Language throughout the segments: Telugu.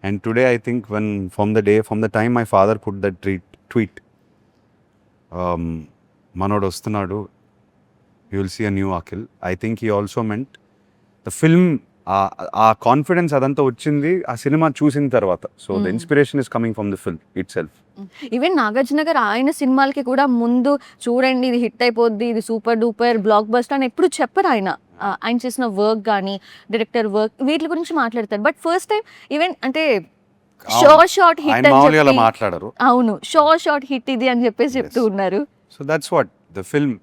And today I think from the time my father put that tweet, మనోడు వస్తున్నాడు, you will see a new Akhil. I think he also meant the film, ఆ కాన్ఫిడెన్స్ అదంతా వచ్చింది ఆ సినిమా చూసిన తర్వాత. So the inspiration is coming from the film it self. Even Nagarjuna గారు ఆయన సినిమాలకి కూడా ముందు చూడండి ఇది హిట్ అయిపోద్ది, ఇది సూపర్ డూపర్ బ్లాక్ బస్టర్ అని ఎప్పుడు చెప్పరు ఆయన. ఆయన చేసిన వర్క్ కానీ డైరెక్టర్ వర్క్ వీటి గురించి మాట్లాడతారు. బట్ ఫస్ట్ టైం ఈవెన్ అంటే షార్ట్ హిట్ అని చెప్పి మాట్లాడారు. అవును, షార్ట్ హిట్ ఇది అని చెప్పేసి చెప్తూ ఉన్నారు. So that's what the film.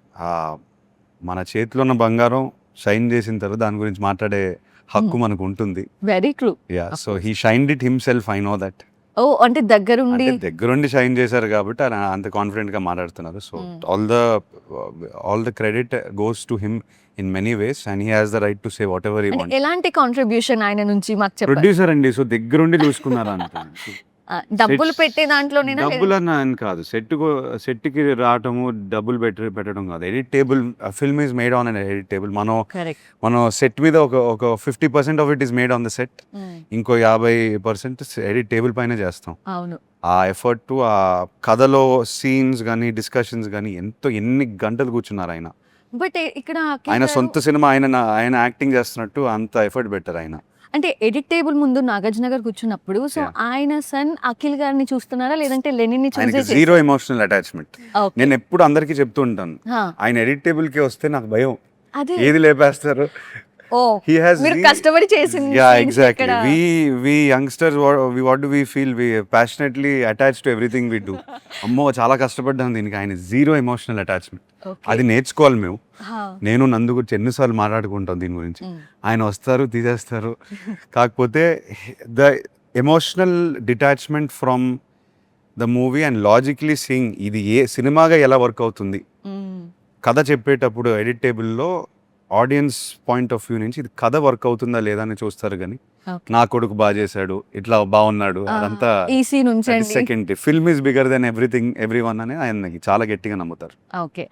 మన చేతిలో ఉన్న బంగారం షైన్ చేసిన తర్వాత దాని గురించి మాట్లాడే హక్కు మనకు ఉంటుంది. Very true. Yeah, so he shined it himself, I know that. ఓ అంటే దగ్గరుండి షైన్ చేశారు కాబట్టి అంత కాన్ఫిడెంట్ గా మాట్లాడుతున్నారు. So all the credit goes to him in many ways and he has the right to say whatever he wants. ఎలాంటి కాంట్రిబ్యూషన్ ఆయన నుంచి మాకు చెప్పండి. ప్రొడ్యూసర్ అండి, సో దగ్గరుండి చూసుకున్నారు అంత. డబ్బులు పెట్టే దాంట్లోనేనా? డబ్బులు అని కాదు, సెట్కి రావటము డబ్బులు పెట్టడం కాదు. Edit table, film is made on an edit table. మనం సెట్ మీద ఒక 50% of it is made on the set, ఇంకో 50% ఎడిట్ టేబుల్ పైన చేస్తాం. అవును, ఆ ఎఫర్ట్, ఆ కథలో సీన్స్ కానీ డిస్కషన్స్ కానీ ఎన్ని గంటలు కూర్చున్నారు ఆయన. బట్ ఇక్కడ ఆయన సొంత సినిమా, ఆయన యాక్టింగ్ చేస్తున్నట్టు అంత ఎఫర్ట్ పెట్టారు ఆయన. అంటే ఎడిట్ టేబుల్ ముందు నాగార్జున గారు కూర్చున్నప్పుడు సో ఆయన సన్ అఖిల్ గారిని చూస్తున్నారా లేదంటే లెనిన్ ని చూసే? Zero emotional attachment. నేను ఎప్పుడు అందరికీ చెప్తూ ఉంటాను, ఆయన ఎడిట్ టేబుల్ కి వస్తే నాకు భయం, ఏది లేపేస్తారు. కష్టపడి చేసింది. Yeah, exactly. We youngsters, what do we feel? We passionately attached to everything we do. అమ్మో చాలా కష్టపడ్డాను దీనికి. ఆయన జీరో ఎమోషనల్ అటాచ్మెంట్. అది నేర్చుకోవాలి మేము. నేను నందు గురించి ఎన్నిసార్లు మాట్లాడుకుంటాం దీని గురించి. ఆయన వస్తారు, తీసేస్తారు. కాకపోతే the emotional detachment from the movie and logically seeing ఇది ఏ సినిమాగా ఎలా వర్క్ అవుతుంది, కథ చెప్పేటప్పుడు ఎడిట్ టేబుల్లో ఆడియన్స్ పాయింట్ ఆఫ్ వ్యూ నుంచి ఇది కథ వర్క్ అవుతుందా లేదా అని చూస్తారు. కానీ నా కొడుకు బాగా చేశాడు, ఇట్లా బాగున్నాడు, అదంతా second. Film is bigger than everything, everyone అని ఆయన చాలా గట్టిగా నమ్ముతారు. ఓకే.